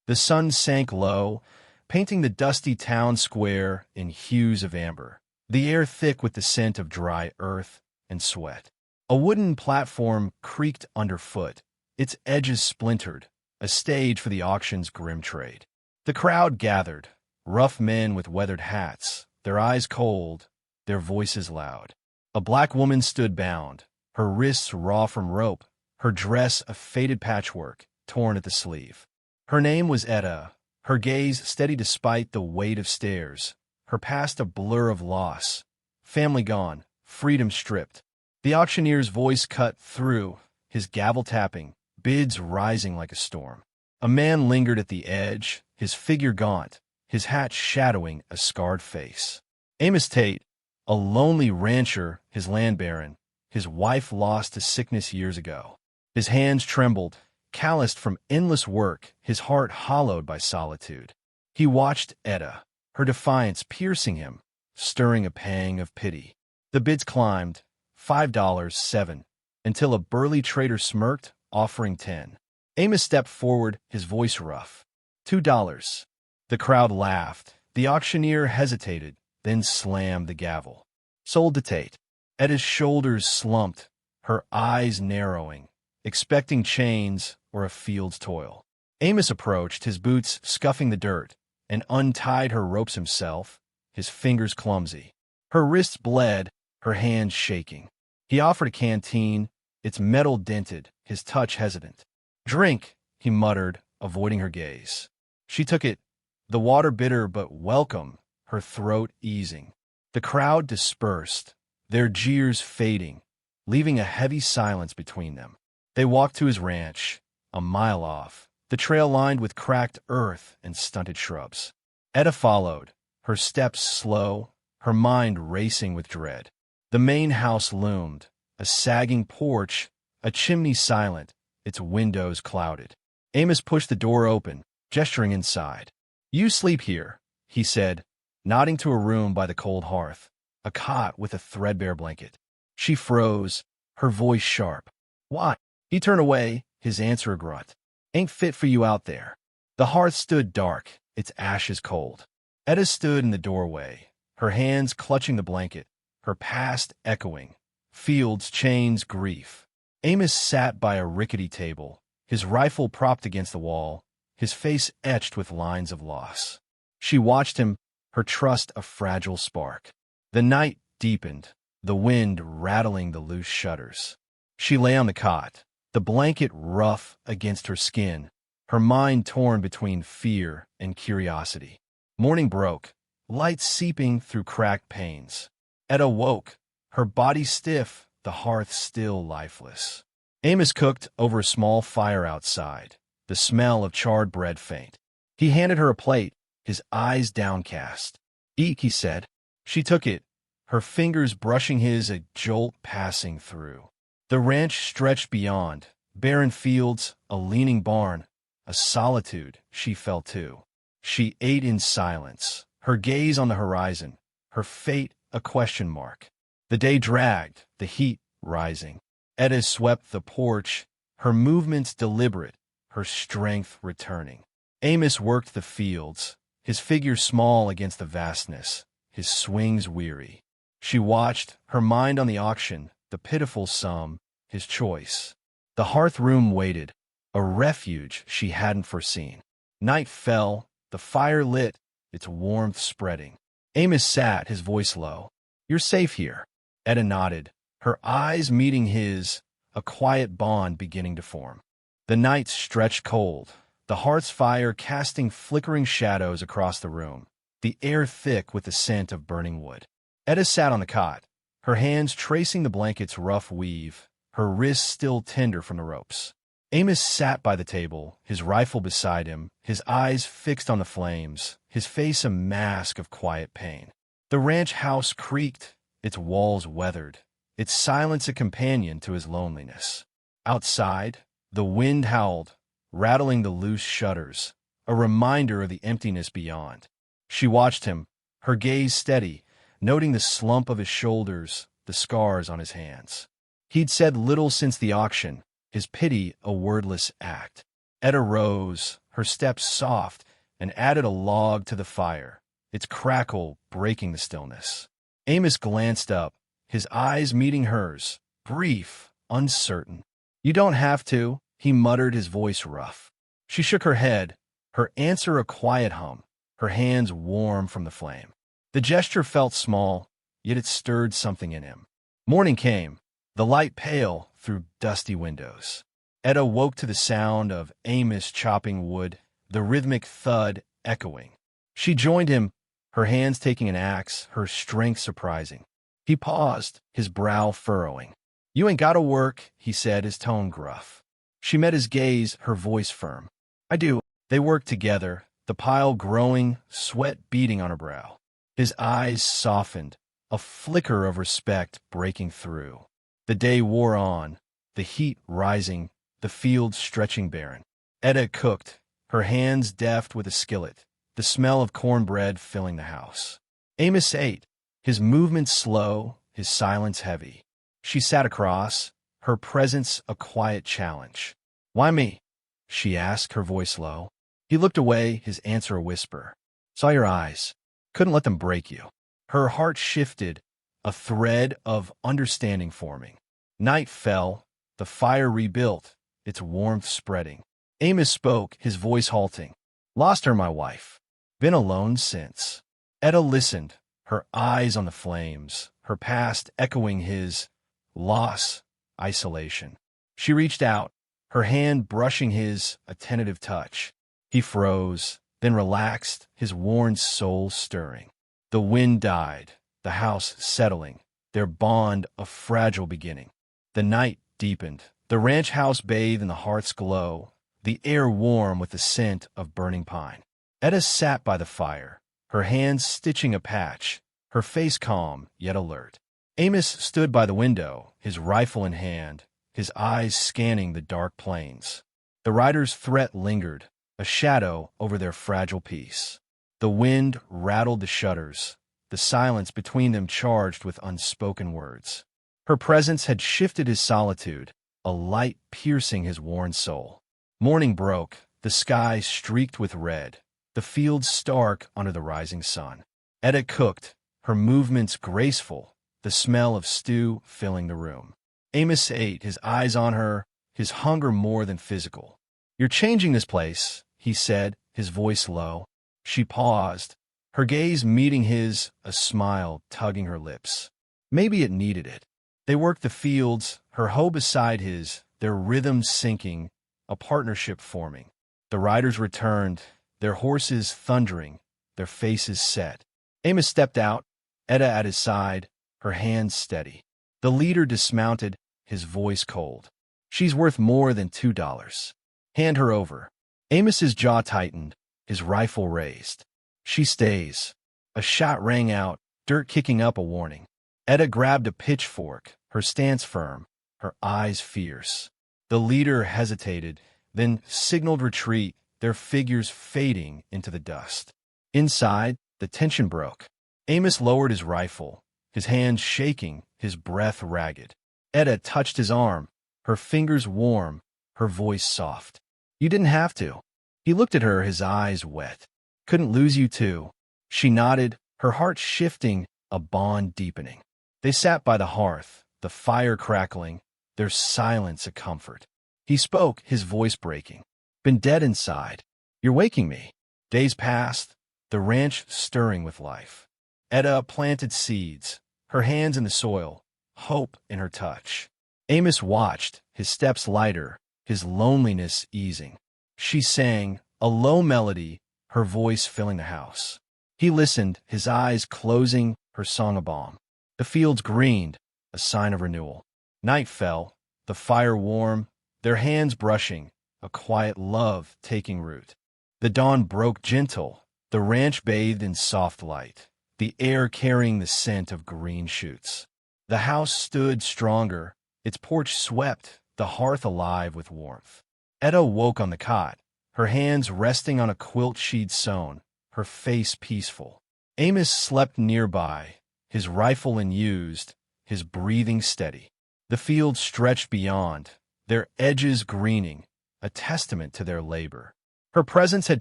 The sun sank low, painting the dusty town square in hues of amber, the air thick with the scent of dry earth and sweat. A wooden platform creaked underfoot, its edges splintered, a stage for the auction's grim trade. The crowd gathered, rough men with weathered hats, their eyes cold, their voices loud. A black woman stood bound, her wrists raw from rope, her dress a faded patchwork, torn at the sleeve. Her name was Etta, her gaze steady despite the weight of stairs, her past a blur of loss, family gone, freedom stripped. The auctioneer's voice cut through, his gavel tapping, bids rising like a storm. A man lingered at the edge, his figure gaunt, his hat shadowing a scarred face. Amos Tate, a lonely rancher, his land baron, his wife lost to sickness years ago. His hands trembled, calloused from endless work, his heart hollowed by solitude. He watched Etta, her defiance piercing him, stirring a pang of pity. The bids climbed, $5, $7, until a burly trader smirked, offering $10. Amos stepped forward, his voice rough. $2. The crowd laughed. The auctioneer hesitated, then slammed the gavel. Sold to Tate. Etta's shoulders slumped, her eyes narrowing, expecting chains or a field's toil. Amos approached, his boots scuffing the dirt, and untied her ropes himself, his fingers clumsy. Her wrists bled, her hands shaking. He offered a canteen, its metal dented, his touch hesitant. "Drink," he muttered, avoiding her gaze. She took it, the water bitter but welcome, her throat easing. The crowd dispersed, their jeers fading, leaving a heavy silence between them. They walked to his ranch, a mile off, the trail lined with cracked earth and stunted shrubs. Etta followed, her steps slow, her mind racing with dread. The main house loomed, a sagging porch, a chimney silent, its windows clouded. Amos pushed the door open, gesturing inside. "You sleep here," he said, nodding to a room by the cold hearth, a cot with a threadbare blanket. She froze, her voice sharp. "Why?" He turned away, his answer a grunt. "Ain't fit for you out there." The hearth stood dark, its ashes cold. Etta stood in the doorway, her hands clutching the blanket, her past echoing. Fields, chains, grief. Amos sat by a rickety table, his rifle propped against the wall, his face etched with lines of loss. She watched him, her trust a fragile spark. The night deepened, the wind rattling the loose shutters. She lay on the cot, the blanket rough against her skin, her mind torn between fear and curiosity. Morning broke, light seeping through cracked panes. Etta woke, her body stiff, the hearth still lifeless. Amos cooked over a small fire outside, the smell of charred bread faint. He handed her a plate, his eyes downcast. "Eat," he said. She took it, her fingers brushing his, a jolt passing through. The ranch stretched beyond, barren fields, a leaning barn, a solitude she felt too. She ate in silence, her gaze on the horizon, her fate a question mark. The day dragged, the heat rising. Etta swept the porch, her movements deliberate, her strength returning. Amos worked the fields, his figure small against the vastness, his swings weary. She watched, her mind on the auction, the pitiful sum, his choice. The hearth room waited, a refuge she hadn't foreseen. Night fell, the fire lit, its warmth spreading. Amos sat, his voice low. "You're safe here." Etta nodded, her eyes meeting his, a quiet bond beginning to form. The night stretched cold, the hearth's fire casting flickering shadows across the room, the air thick with the scent of burning wood. Etta sat on the cot, her hands tracing the blanket's rough weave, her wrists still tender from the ropes. Amos sat by the table, his rifle beside him, his eyes fixed on the flames, his face a mask of quiet pain. The ranch house creaked, its walls weathered, its silence a companion to his loneliness. Outside, the wind howled, rattling the loose shutters, a reminder of the emptiness beyond. She watched him, her gaze steady, noting the slump of his shoulders, the scars on his hands. He'd said little since the auction, his pity a wordless act. Etta rose, her steps soft, and added a log to the fire, its crackle breaking the stillness. Amos glanced up, his eyes meeting hers, brief, uncertain. "You don't have to," he muttered, his voice rough. She shook her head, her answer a quiet hum, her hands warm from the flame. The gesture felt small, yet it stirred something in him. Morning came, the light pale through dusty windows. Etta woke to the sound of Amos chopping wood, the rhythmic thud echoing. She joined him, her hands taking an axe, her strength surprising. He paused, his brow furrowing. "You ain't gotta work," he said, his tone gruff. She met his gaze, her voice firm. "I do." They worked together, the pile growing, sweat beading on her brow. His eyes softened, a flicker of respect breaking through. The day wore on, the heat rising, the field stretching barren. Etta cooked, her hands deft with a skillet, the smell of cornbread filling the house. Amos ate, his movements slow, his silence heavy. She sat across, her presence a quiet challenge. "Why me?" she asked, her voice low. He looked away, his answer a whisper. "Saw your eyes. Couldn't let them break you." Her heart shifted, a thread of understanding forming. Night fell, the fire rebuilt, its warmth spreading. Amos spoke, his voice halting. "Lost her, my wife. Been alone since." Etta listened, her eyes on the flames, her past echoing his loss, isolation. She reached out, her hand brushing his, a tentative touch. He froze, then relaxed, his worn soul stirring. The wind died, the house settling, their bond a fragile beginning. The night deepened, the ranch house bathed in the hearth's glow, the air warm with the scent of burning pine. Etta sat by the fire, her hands stitching a patch, her face calm yet alert. Amos stood by the window, his rifle in hand, his eyes scanning the dark plains. The rider's threat lingered, a shadow over their fragile peace. The wind rattled the shutters, the silence between them charged with unspoken words. Her presence had shifted his solitude, a light piercing his worn soul. Morning broke, the sky streaked with red, the fields stark under the rising sun. Etta cooked, her movements graceful, the smell of stew filling the room. Amos ate, his eyes on her, his hunger more than physical. "You're changing this place," he said, his voice low. She paused, her gaze meeting his, a smile tugging her lips. Maybe it needed it. They worked the fields, her hoe beside his, their rhythms syncing, a partnership forming. The riders returned, their horses thundering, their faces set. Amos stepped out, Etta at his side, her hands steady. The leader dismounted, his voice cold. "She's worth more than $2. Hand her over." Amos's jaw tightened, his rifle raised. "She stays." A shot rang out, dirt kicking up a warning. Etta grabbed a pitchfork, her stance firm, her eyes fierce. The leader hesitated, then signaled retreat, their figures fading into the dust. Inside, the tension broke. Amos lowered his rifle, his hands shaking, his breath ragged. Etta touched his arm, her fingers warm, her voice soft. "You didn't have to." He looked at her, his eyes wet. "Couldn't lose you too." She nodded, her heart shifting, a bond deepening. They sat by the hearth, the fire crackling, their silence a comfort. He spoke, his voice breaking. "Been dead inside. You're waking me." Days passed, the ranch stirring with life. Etta planted seeds, her hands in the soil, hope in her touch. Amos watched, his steps lighter, his loneliness easing. She sang, a low melody, her voice filling the house. He listened, his eyes closing, her song a balm. The fields greened, a sign of renewal. Night fell, the fire warm, their hands brushing, a quiet love taking root. The dawn broke gentle, the ranch bathed in soft light, the air carrying the scent of green shoots. The house stood stronger, its porch swept, the hearth alive with warmth. Etta woke on the cot, her hands resting on a quilt she'd sewn, her face peaceful. Amos slept nearby, his rifle unused, his breathing steady. The fields stretched beyond, their edges greening, a testament to their labor. Her presence had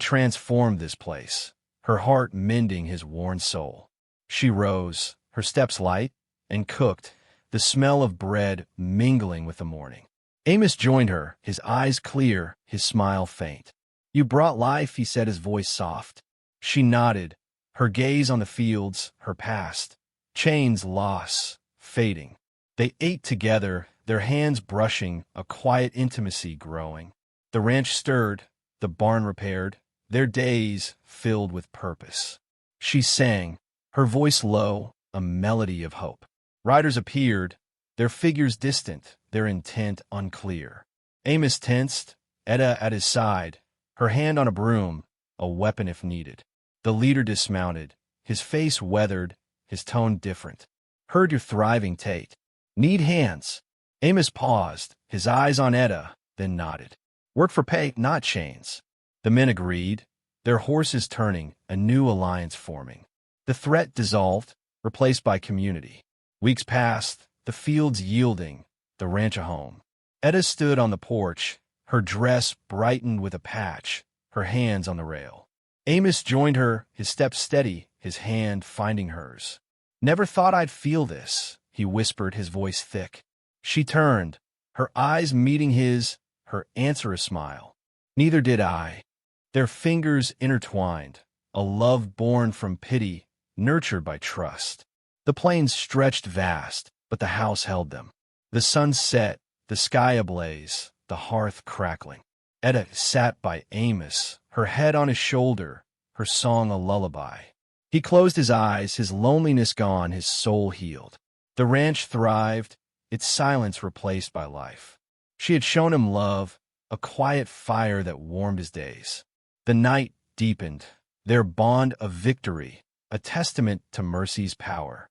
transformed this place, her heart mending his worn soul. She rose, her steps light, and cooked, the smell of bread mingling with the morning. Amos joined her, his eyes clear, his smile faint. "You brought life," he said, his voice soft. She nodded, her gaze on the fields, her past. Chains, loss, fading. They ate together, their hands brushing, a quiet intimacy growing. The ranch stirred, the barn repaired, their days filled with purpose. She sang, her voice low, a melody of hope. Riders appeared, their figures distant, their intent unclear. Amos tensed, Etta at his side, her hand on a broom, a weapon if needed. The leader dismounted, his face weathered, his tone different. "Heard you're thriving, Tate. Need hands." Amos paused, his eyes on Etta, then nodded. "Work for pay, not chains." The men agreed, their horses turning, a new alliance forming. The threat dissolved, replaced by community. Weeks passed, the fields yielding, the ranch a home. Etta stood on the porch, her dress brightened with a patch, her hands on the rail. Amos joined her, his step steady, his hand finding hers. "Never thought I'd feel this," he whispered, his voice thick. She turned, her eyes meeting his, her answer a smile. "Neither did I." Their fingers intertwined, a love born from pity, nurtured by trust. The plains stretched vast, but the house held them. The sun set, the sky ablaze, the hearth crackling. Etta sat by Amos, her head on his shoulder, her song a lullaby. He closed his eyes, his loneliness gone, his soul healed. The ranch thrived, its silence replaced by life. She had shown him love, a quiet fire that warmed his days. The night deepened, their bond of victory, a testament to mercy's power.